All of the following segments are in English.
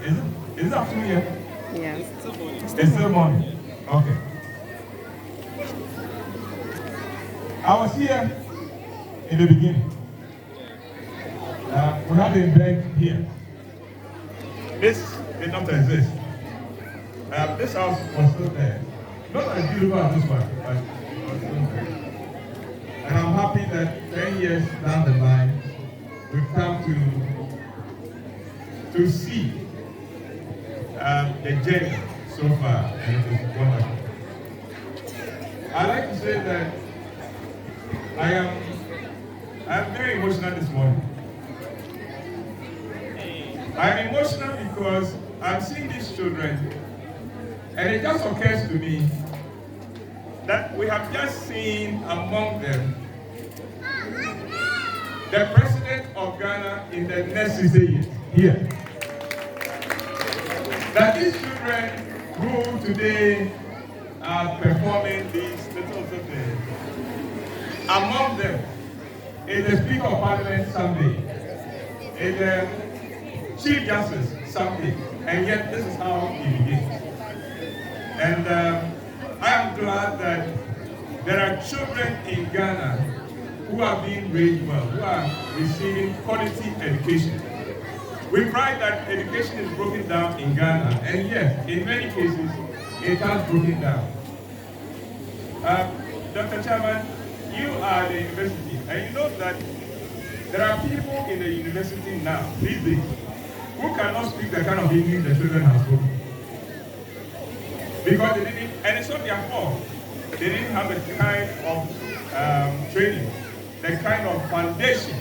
Is it afternoon yet? Yeah. It's still morning. Okay. I was here in the beginning. We had an event here. This did not exist. This house was still there. Not as beautiful as this one, but it was still there. And I'm happy that 10 years down the line, we've come to see the journey so far, and it is wonderful. I like to say that I am very emotional this morning. I am emotional because I'm seeing these children, and it just occurs to me that we have just seen among them the president of Ghana in the next 60 years here. That these children who today are performing these little things, among them is the Speaker of Parliament someday, is the Chief Justice someday, and yet this is how he begins. And I am glad that there are children in Ghana who are being raised well, who are receiving quality education. We find that education is broken down in Ghana, and yes, in many cases, it has broken down. Dr. Chairman, you are the university, and you know that there are people in the university now, these days, who cannot speak the kind of English the children have spoken. Because they didn't, and it's not their fault. They didn't have the kind of training, the kind of foundation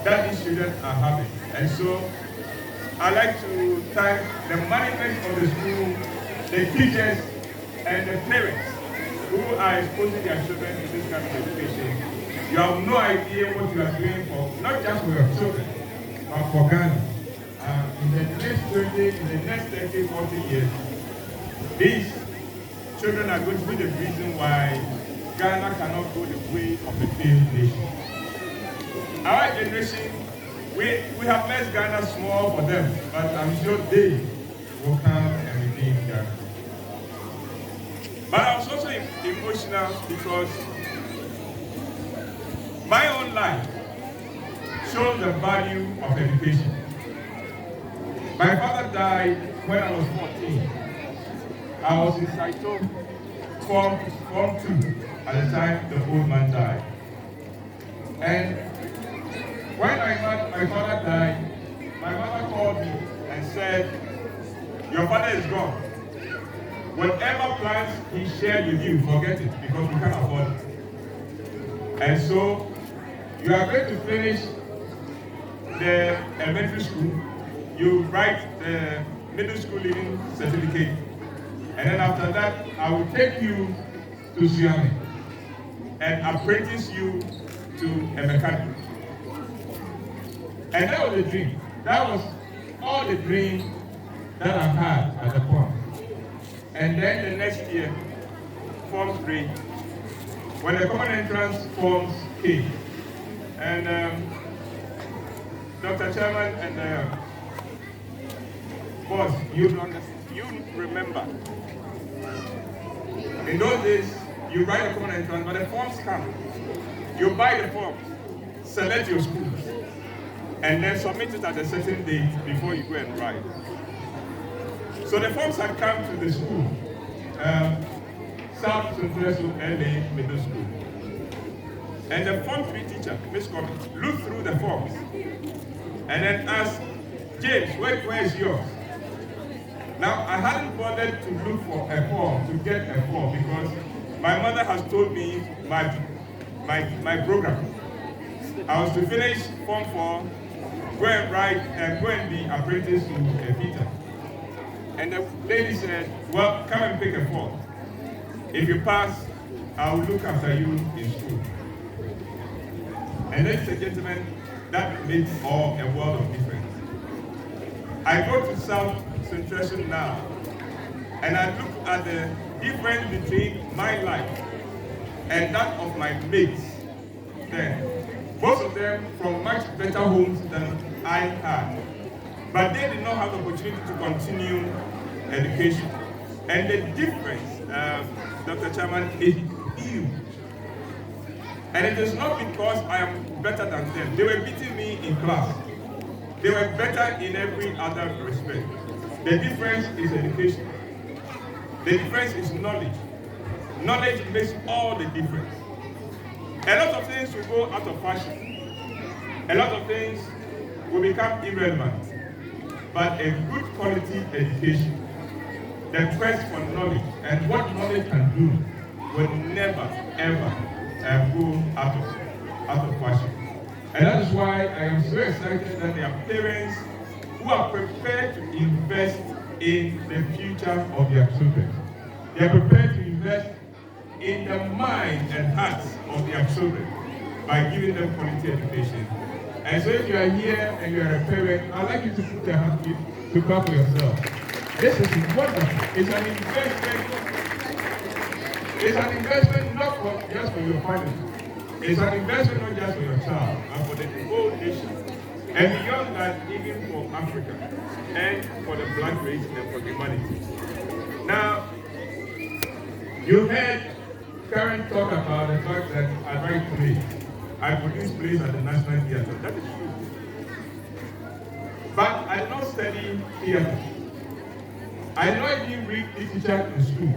that these children are having. And so, I'd like to thank the management of the school, the teachers, and the parents who are exposing their children to this kind of education. You have no idea what you are doing for, not just for your children, but for Ghana. In the next 20, in the next 30, 40 years, these children are going to be the reason why Ghana cannot go the way of a failed nation. Our generation, we have made Ghana small for them, but I'm sure they will come and redeem Ghana. But I was also emotional because my own life shows the value of education. My father died when I was 14. I was in Skycom, Form 2 at the time the old man died. And when my father died, my mother called me and said, "Your father is gone. Whatever plans he shared with you, forget it, because we can't afford it. And so, you are going to finish the elementary school, you write the middle school leaving certificate, and then after that, I will take you to Suame and apprentice you to a mechanic." And that was the dream. That was all the dream that I've had at the point. And then the next year, Form 3, when the common entrance forms came, and Dr. Chairman and boss, you remember. In those days, you write a common entrance, but the forms come. You buy the forms, select your schools, and then submit it at a certain date before you go and write. So the forms had come to the school, South Central LA Middle School. And the Form 3 teacher, Miss Corbin, looked through the forms and then asked, "James, where is yours?" Now, I hadn't bothered to look for a form, to get a form, because my mother has told me my program. I was to finish Form 4, go and write, and go and be apprenticed to a teacher. And the lady said, "Well, come and pick a form. If you pass, I will look after you in school." And ladies and gentlemen, that makes all a world of difference. I go to South Central now, and I look at the difference between my life and that of my mates then. Most of them from much better homes than I had. but they did not have the opportunity to continue education. And the difference, Dr. Chairman, is huge. And it is not because I am better than them. They were beating me in class. They were better in every other respect. The difference is education. The difference is knowledge. Knowledge makes all the difference. A lot of things will go out of fashion. A lot of things will become irrelevant. But a good quality education, the quest for knowledge and what knowledge can do will never, ever go out of fashion. And that is why I am so excited that there are parents who are prepared to invest in the future of their children. They are prepared to invest in the mind and hearts of their children by giving them quality education. And so if you are here and you are a parent, I'd like you to put your hand to clap for yourself. This is wonderful. It's an investment. It's an investment not just for your family. It's an investment not just for your child, but for the whole nation. And beyond that, even for Africa, and for the black race, and for humanity. Now, you heard Karen talk about the fact that I write plays. I produce plays at the National Theatre. That is true. But I did not study theatre. I did not even read literature in school.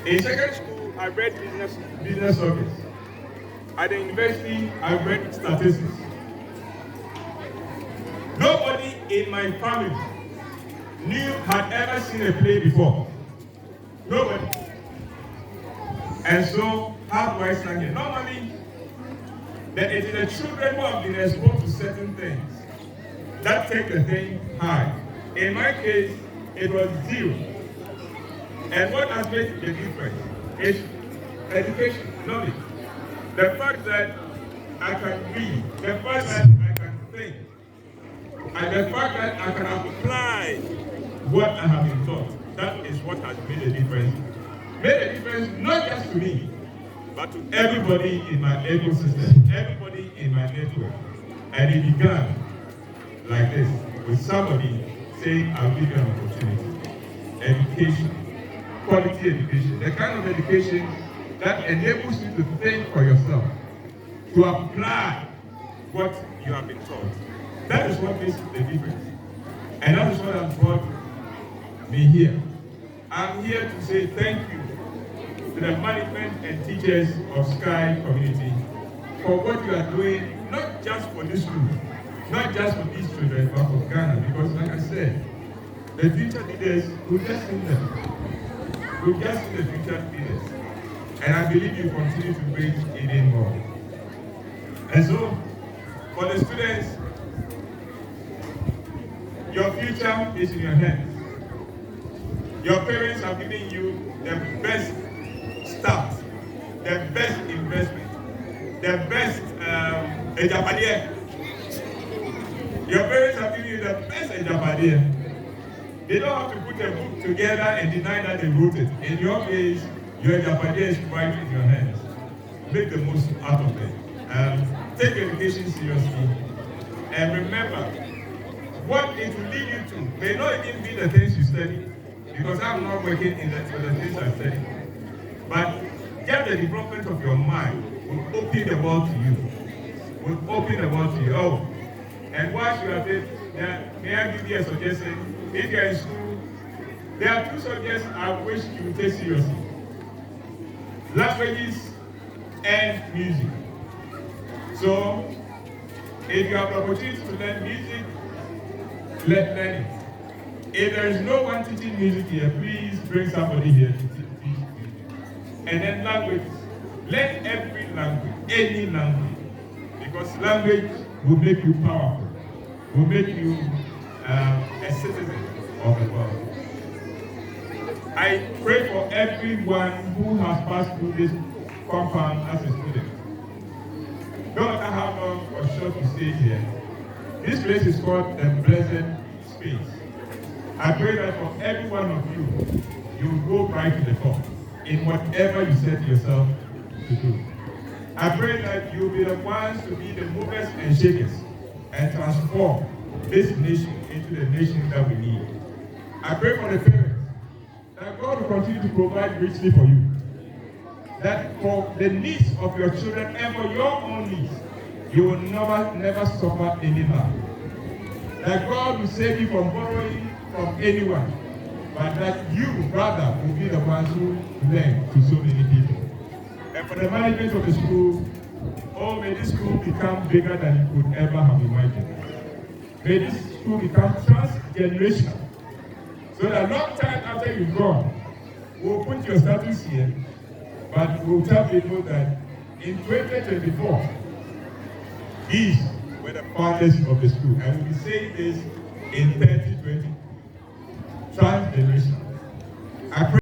In secondary school, I read business studies. At the university, I read statistics. Nobody in my family had ever seen a play before. Nobody. And so, how do I stand here? Normally, it is the children who have been exposed to certain things that take the thing high. In my case, it was zero. And what has made the difference is education, knowledge. The fact that I can read, the fact that I can think, and the fact that I can apply what I have been taught. That is what has made a difference. Made a difference not just to me, but to everybody in my ecosystem, everybody in my network. And it began like this, with somebody saying, I'll give you an opportunity. Education. Quality education, the kind of education that enables you to think for yourself, to apply what you have been taught. That is what makes the difference. And that is what has brought me here. I'm here to say thank you to the management and teachers of Sky community for what you are doing, not just for this school, not just for these children, but for Ghana. Because like I said, the future leaders will just sing them. We've just seen the future leaders. And I believe you continue to bring it in more. And so, for the students, your future is in your hands. Your parents have given you the best start, the best investment, the best ejapadier. Your parents have given you the best ejapadier. They don't have to put a book together and deny that they wrote it. In your case, your ejapadier is right in your hands. Make the most out of it. Take education seriously. And remember, what it will lead you to may not even be the things you study, because I'm not working in the things I study. But just the development of your mind will open the world to you. Will open the world to you. Oh, and whilst you are there, may I give you a suggestion? If you're in school, there are two subjects I wish you would take seriously. Languages and music. So, if you have the opportunity to learn music, learn it. If there is no one teaching music here, please bring somebody here to teach music. And then languages. Learn every language, any language. Because language will make you powerful, will make you a citizen of the world. I pray for everyone who has passed through this compound as a student. No matter how long or short you stay here, this place is called the Blessed Space. I pray that for every one of you, you will go right to the top in whatever you set yourself to do. I pray that you will be the ones to be the movers and shakers and transform this nation into the nation that we need. I pray for the parents that God will continue to provide richly for you. That for the needs of your children and for your own needs, you will never suffer any harm. That God will save you from borrowing from anyone, but that you, brother, will be the ones who lend to so many people. And for the management of the school, oh, may this school become bigger than you could ever have imagined. May this school become trans-generational, so that long time after you've gone, we'll put your status here, but we'll tell people that in 2024, these were the founders of the school. And we'll be saying this in 30, 20, trans-generational. I pray